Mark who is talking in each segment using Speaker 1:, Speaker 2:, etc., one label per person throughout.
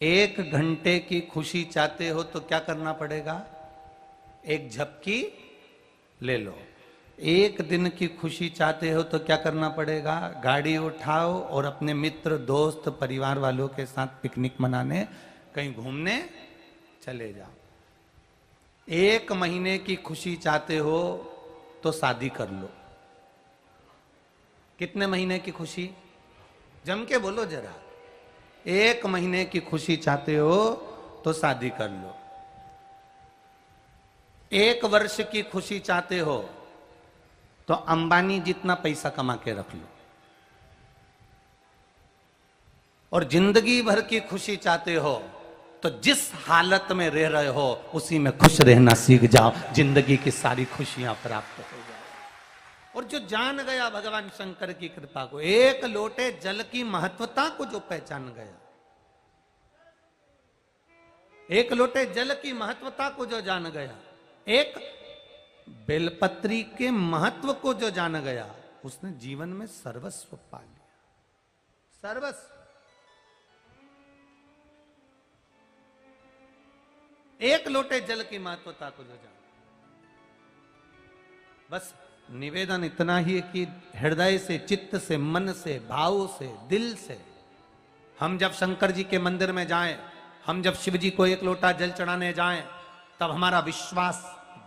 Speaker 1: एक घंटे की खुशी चाहते हो तो क्या करना पड़ेगा? एक झपकी ले लो। एक दिन की खुशी चाहते हो तो क्या करना पड़ेगा? गाड़ी उठाओ और अपने मित्र दोस्त परिवार वालों के साथ पिकनिक मनाने कहीं घूमने चले जाओ। एक महीने की खुशी चाहते हो तो शादी कर लो। कितने महीने की खुशी? जम के बोलो जरा। एक महीने की खुशी चाहते हो तो शादी कर लो। एक वर्ष की खुशी चाहते हो तो अंबानी जितना पैसा कमा के रख लो। और जिंदगी भर की खुशी चाहते हो तो जिस हालत में रह रहे हो उसी में खुश रहना सीख जाओ। जिंदगी की सारी खुशियां प्राप्त हो जाए। और जो जान गया भगवान शंकर की कृपा को, एक लोटे जल की महत्वता को जो पहचान गया, एक लोटे जल की महत्वता को जो जान गया, एक बेलपत्री के महत्व को जो जान गया, उसने जीवन में सर्वस्व पा लिया। सर्वस्व। एक लोटे जल की महत्वता को जो जान। बस निवेदन इतना ही है कि हृदय से, चित्त से, मन से, भाव से, दिल से हम जब शंकर जी के मंदिर में जाएं, हम जब शिव जी को एक लोटा जल चढ़ाने जाएं, तब हमारा विश्वास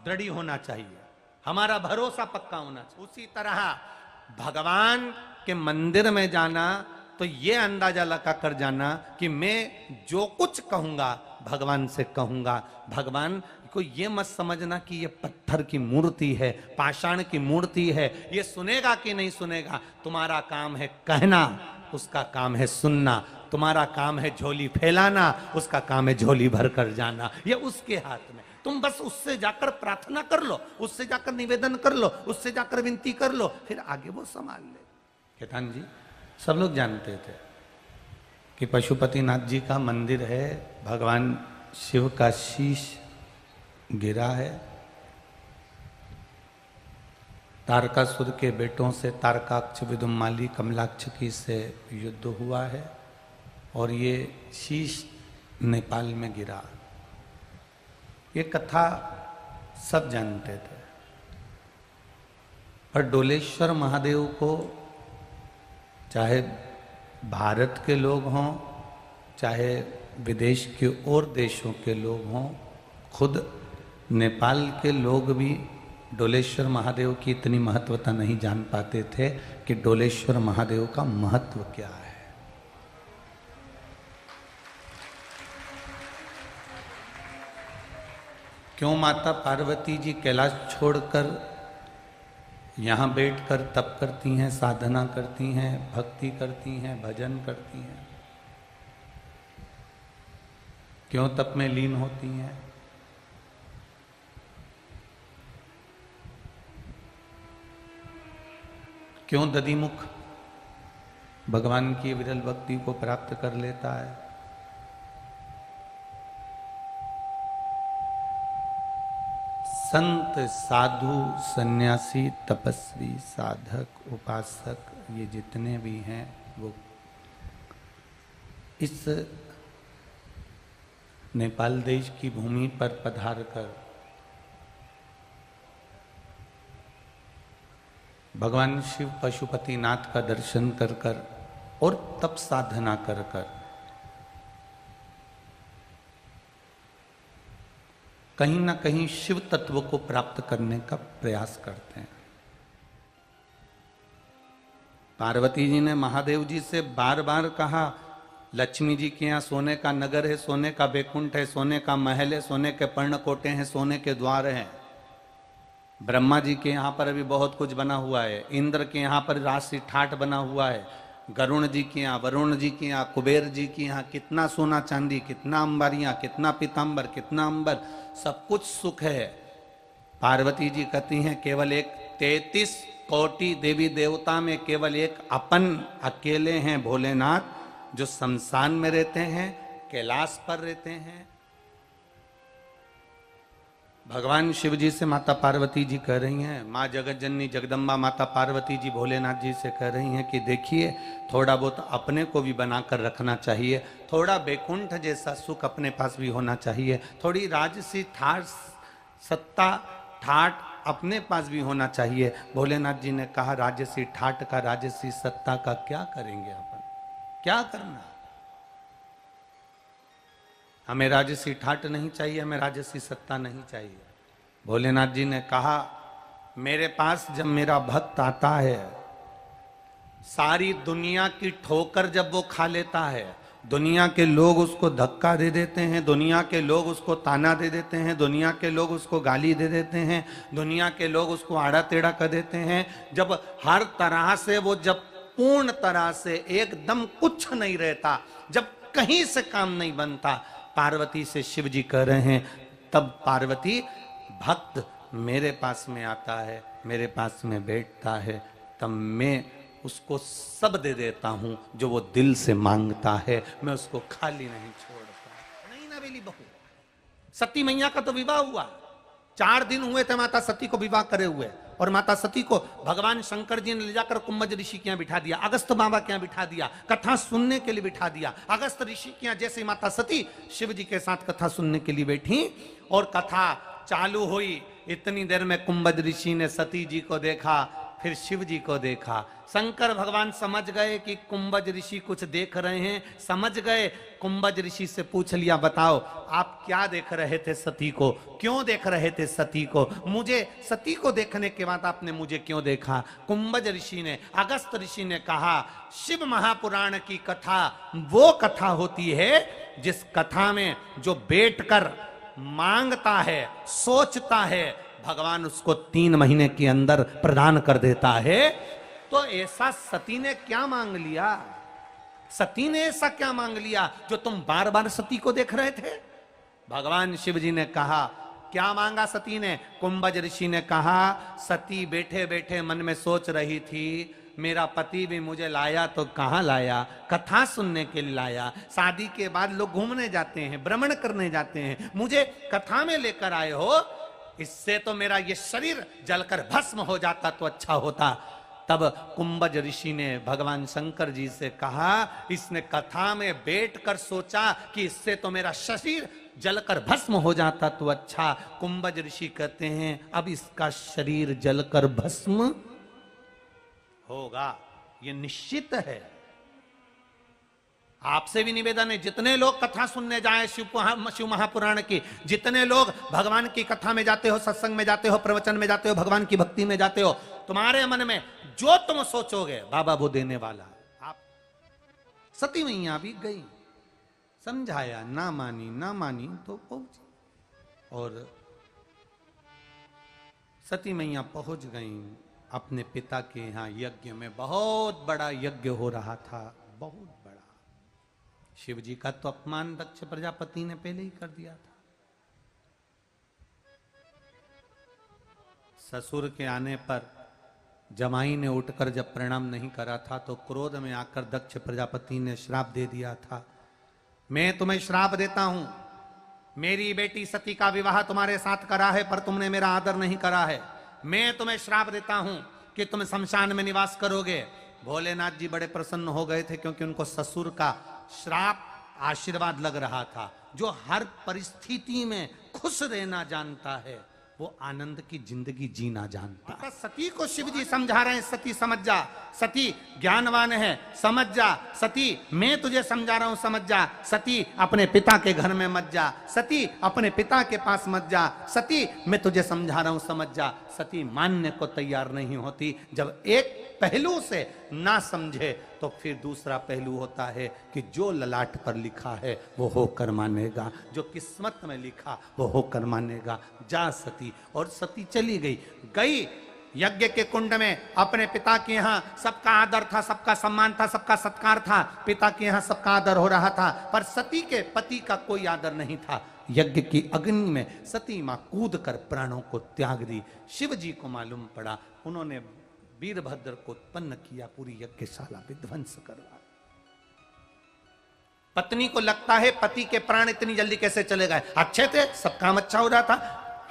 Speaker 1: दृढ़ होना चाहिए, हमारा भरोसा पक्का होना चाहिए। उसी तरह भगवान के मंदिर में जाना तो यह अंदाजा लगा कर जाना कि मैं जो कुछ कहूंगा भगवान से कहूंगा। भगवान को यह मत समझना कि यह पत्थर की मूर्ति है, पाषाण की मूर्ति है, यह सुनेगा कि नहीं सुनेगा। तुम्हारा काम है कहना, उसका काम है सुनना। तुम्हारा काम है झोली फैलाना, उसका काम है झोली भर कर जाना। यह उसके हाथ में। तुम बस उससे जाकर प्रार्थना कर लो, उससे जाकर निवेदन कर लो, उससे जाकर विनती कर लो, फिर आगे वो संभाल ले। केतान जी, सब लोग जानते थे कि पशुपतिनाथ जी का मंदिर है, भगवान शिव का शीश गिरा है, तारकासुर के बेटों से तारकाक्ष, विदुमाली, कमलाक्ष की से युद्ध हुआ है और ये शीश नेपाल में गिरा। ये कथा सब जानते थे। पर डोलेश्वर महादेव को चाहे भारत के लोग हों, चाहे विदेश के और देशों के लोग हों, खुद नेपाल के लोग भी डोलेश्वर महादेव की इतनी महत्वता नहीं जान पाते थे कि डोलेश्वर महादेव का महत्व क्या है। क्यों माता पार्वती जी कैलाश छोड़कर यहाँ बैठकर तप करती हैं, साधना करती हैं, भक्ति करती हैं, भजन करती हैं? क्यों तप में लीन होती हैं? क्यों दधिमुख भगवान की विरल भक्ति को प्राप्त कर लेता है? संत, साधु, सन्यासी, तपस्वी, साधक, उपासक, ये जितने भी हैं वो इस नेपाल देश की भूमि पर पधार कर भगवान शिव पशुपतिनाथ का दर्शन कर कर और तप साधना कर कर कहीं ना कहीं शिव तत्व को प्राप्त करने का प्रयास करते हैं। पार्वती जी ने महादेव जी से बार बार कहा, लक्ष्मी जी के यहाँ सोने का नगर है, सोने का बैकुंठ है, सोने का महल है, सोने के पर्णकोटे हैं, सोने के द्वार हैं। ब्रह्मा जी के यहाँ पर अभी बहुत कुछ बना हुआ है, इंद्र के यहाँ पर राशि ठाठ बना हुआ है, गरुण जी के यहाँ, वरुण जी के यहाँ, कुबेर जी के यहाँ कितना सोना चांदी, कितना अंबारियां, कितना पीताम्बर, कितना अंबर, सब कुछ सुख है। पार्वती जी कहती हैं केवल एक 33 कोटि देवी देवता में केवल एक अपन अकेले हैं भोलेनाथ, जो शमशान में रहते हैं, कैलाश पर रहते हैं। भगवान शिव जी से माता पार्वती जी कह रही हैं, माँ जगत जननी जगदम्बा माता पार्वती जी भोलेनाथ जी से कह रही हैं कि देखिए थोड़ा बहुत अपने को भी बनाकर रखना चाहिए, थोड़ा बैकुंठ जैसा सुख अपने पास भी होना चाहिए, थोड़ी राजसी ठाट सत्ता ठाट अपने पास भी होना चाहिए। भोलेनाथ जी ने कहा राजसी ठाट का राजसी सत्ता का क्या करेंगे अपन, क्या करना, हमें राजसी ठाट नहीं चाहिए, हमें राजसी सत्ता नहीं चाहिए। भोलेनाथ जी ने कहा मेरे पास जब मेरा भक्त आता है, सारी दुनिया की ठोकर जब वो खा लेता है, दुनिया के लोग उसको धक्का दे देते हैं, दुनिया के लोग उसको ताना दे देते हैं, दुनिया के लोग उसको गाली दे देते हैं, दुनिया के लोग उसको आड़ा टेढ़ा कर देते हैं, जब हर तरह से वो जब पूर्ण तरह से एकदम कुछ नहीं रहता, जब कहीं से काम नहीं बनता, पार्वती से शिव जी कह रहे हैं तब पार्वती भक्त मेरे पास में आता है, मेरे पास में बैठता है, तब मैं उसको सब दे देता हूं जो वो दिल से मांगता है, मैं उसको खाली नहीं छोड़ता। नहीं ना बेली बहू, सती मैया का तो विवाह हुआ, 4 दिन हुए थे माता सती को विवाह करे हुए, और माता सती को भगवान शंकर जी ने ले जाकर कुंभज ऋषि के यहाँ बिठा दिया, अगस्त बाबा के यहाँ बिठा दिया, कथा सुनने के लिए बिठा दिया। अगस्त ऋषि के यहाँ जैसे माता सती शिव जी के साथ कथा सुनने के लिए बैठी और कथा चालू हुई, इतनी देर में कुंभज ऋषि ने सती जी को देखा, फिर शिव जी को देखा। शंकर भगवान समझ गए कि कुंभज ऋषि कुछ देख रहे हैं, समझ गए। कुंभज ऋषि से पूछ लिया बताओ आप क्या देख रहे थे सती को, क्यों देख रहे थे सती को, मुझे सती को देखने के बाद आपने मुझे क्यों देखा। कुंभज ऋषि ने, अगस्त ऋषि ने कहा शिव महापुराण की कथा वो कथा होती है जिस कथा में जो बैठकर मांगता है, सोचता है, भगवान उसको 3 महीने के अंदर प्रदान कर देता है। तो ऐसा सती ने क्या मांग लिया, सती ने ऐसा क्या मांग लिया जो तुम बार बार सती को देख रहे थे। भगवान शिव जी ने कहा क्या मांगा सती ने। कुंभज ऋषि ने कहा सती बैठे बैठे मन में सोच रही थी मेरा पति भी मुझे लाया तो कहां लाया, कथा सुनने के लिए लाया, शादी के बाद लोग घूमने जाते हैं, भ्रमण करने जाते हैं, मुझे कथा में लेकर आए हो, इससे तो मेरा ये शरीर जलकर भस्म हो जाता तो अच्छा होता। तब कुंभज ऋषि ने भगवान शंकर जी से कहा इसने कथा में बैठकर सोचा कि इससे तो मेरा शरीर जलकर भस्म हो जाता तो अच्छा। कुंभज ऋषि कहते हैं अब इसका शरीर जलकर भस्म होगा, ये निश्चित है। आपसे भी निवेदन है जितने लोग कथा सुनने जाएं शिव महापुराण की, जितने लोग भगवान की कथा में जाते हो, सत्संग में जाते हो, प्रवचन में जाते हो, भगवान की भक्ति में जाते हो, तुम्हारे मन में जो तुम सोचोगे बाबा वो देने वाला। आप सती मैया भी गई, समझाया, ना मानी तो पहुंची, और सती मैया पहुंच गई अपने पिता के यहाँ यज्ञ में। बहुत बड़ा यज्ञ हो रहा था, बहुत बड़ा। शिव जी का तो अपमान दक्ष प्रजापति ने पहले ही कर दिया था। ससुर के आने पर जमाई ने उठकर जब प्रणाम नहीं करा था तो क्रोध में आकर दक्ष प्रजापति ने श्राप दे दिया था, मैं तुम्हें श्राप देता हूं, मेरी बेटी सती का विवाह तुम्हारे साथ करा है पर तुमने मेरा आदर नहीं करा है, मैं तुम्हें श्राप देता हूं कि तुम शमशान में निवास करोगे। भोलेनाथ जी बड़े प्रसन्न हो गए थे क्योंकि उनको ससुर का श्राप आशीर्वाद लग रहा था। जो हर परिस्थिति में खुश रहना जानता है वो आनंद की जिंदगी जीना जानता है। सती को शिव जी समझा रहे हैं सती समझ जा, सती ज्ञानवान है समझ जा, सती मैं तुझे समझा रहा हूं समझ जा, सती अपने पिता के घर में मत जा, सती अपने पिता के पास मत जा, सती मैं तुझे समझा रहा हूं समझ जा। सती मानने को तैयार नहीं होती। जब एक पहलू से ना समझे तो फिर दूसरा पहलू होता है कि जो ललाट पर लिखा है वो होकर मानेगा, जो किस्मत में लिखा वो होकर मानेगा। जा सती, और सती चली गई यज्ञ के कुंड में अपने पिता के यहाँ सबका आदर था, सबका सम्मान था, सबका सत्कार था, पिता के यहाँ सबका आदर हो रहा था, पर सती के पति का कोई आदर नहीं था। यज्ञ की अग्नि में सती मां कूद कर प्राणों को त्याग दी। शिव जी को मालूम पड़ा, उन्होंने वीरभद्र को उत्पन्न किया, पूरी यज्ञशाला विध्वंस करवा। पत्नी को लगता है पति के प्राण इतनी जल्दी कैसे चले गए, अच्छे थे, सब काम अच्छा हो रहा था,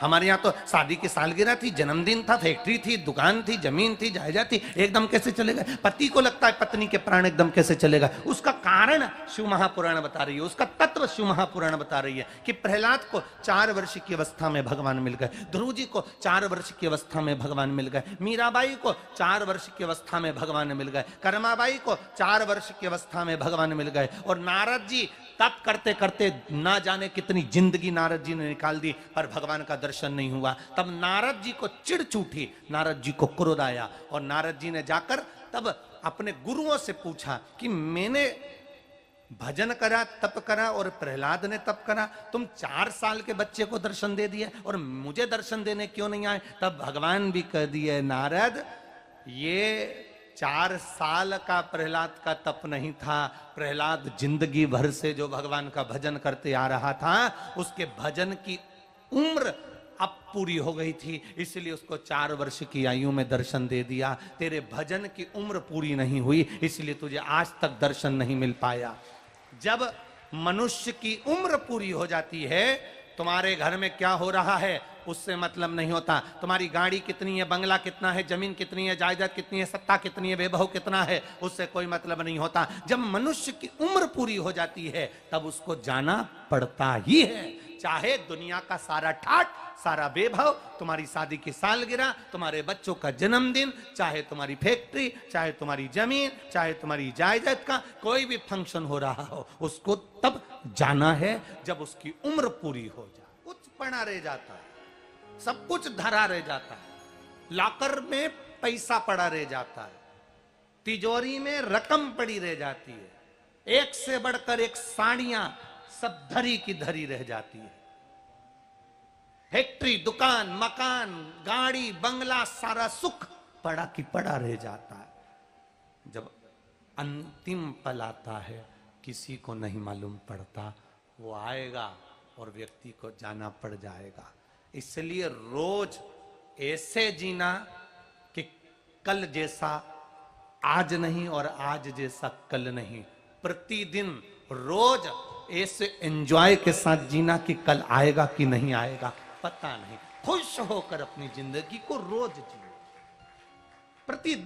Speaker 1: हमारे यहाँ तो शादी की सालगिरह थी, जन्मदिन था, फैक्ट्री थी, दुकान थी, जमीन थी, जायदाद थी, एकदम कैसे चलेगा? पति को लगता है पत्नी के प्राण एकदम कैसे चलेगा? उसका कारण शिव महापुराण बता रही है, उसका तत्व शिव महापुराण बता रही है कि प्रहलाद को 4 वर्ष की अवस्था में भगवान मिल गए, ध्रुव जी को 4 वर्ष की अवस्था में भगवान मिल गए, मीराबाई को 4 वर्ष की अवस्था में भगवान मिल गए, कर्माबाई को 4 वर्ष की अवस्था में भगवान मिल गए, और नारद जी तप करते करते ना जाने कितनी जिंदगी नारद जी ने निकाल दी, पर भगवान का दर्शन नहीं हुआ। तब नारद जी को चिढ़ चूठी, नारद जी को क्रोध आया, और नारद जी ने जाकर तब अपने गुरुओं से पूछा कि मैंने भजन करा, तप करा, और प्रहलाद ने तप करा, तुम 4 साल के बच्चे को दर्शन दे दिए और मुझे दर्शन देने क्यों नहीं आए? तब भगवान भी कह दिए, नारद ये 4 साल का प्रहलाद का तप नहीं था, प्रहलाद जिंदगी भर से जो भगवान का भजन करते आ रहा था, उसके भजन की उम्र अब पूरी हो गई थी, इसलिए उसको 4 वर्ष की आयु में दर्शन दे दिया। तेरे भजन की उम्र पूरी नहीं हुई, इसलिए तुझे आज तक दर्शन नहीं मिल पाया। जब मनुष्य की उम्र पूरी हो जाती है, तुम्हारे घर में क्या हो रहा है उससे मतलब नहीं होता, तुम्हारी गाड़ी कितनी है, बंगला कितना है, जमीन कितनी है, जायदाद कितनी है, सत्ता कितनी है, वैभव कितना है, उससे कोई मतलब नहीं होता। जब मनुष्य की उम्र पूरी हो जाती है तब उसको जाना पड़ता ही है, चाहे दुनिया का सारा ठाट, सारा वैभव, तुम्हारी शादी की सालगिरह, तुम्हारे बच्चों का जन्मदिन, चाहे तुम्हारी फैक्ट्री, चाहे तुम्हारी जमीन, चाहे तुम्हारी जायदाद का कोई भी फंक्शन हो रहा हो, उसको तब जाना है जब उसकी उम्र पूरी हो जाए। कुछ पड़ा रह जाता है, सब कुछ धरा रह जाता है, लॉकर में पैसा पड़ा रह जाता है, तिजोरी में रकम पड़ी रह जाती है, एक से बढ़कर एक साड़ियां सब धरी की धरी रह जाती है, फैक्ट्री, दुकान, मकान, गाड़ी, बंगला, सारा सुख पड़ा की पड़ा रह जाता है। जब अंतिम पल आता है किसी को नहीं मालूम पड़ता, वो आएगा और व्यक्ति को जाना पड़ जाएगा। इसलिए रोज ऐसे जीना कि कल जैसा आज नहीं और आज जैसा कल नहीं, प्रतिदिन रोज ऐसे एंजॉय के साथ जीना कि कल आएगा कि नहीं आएगा पता नहीं, खुश होकर अपनी जिंदगी को रोज जियो, प्रतिदिन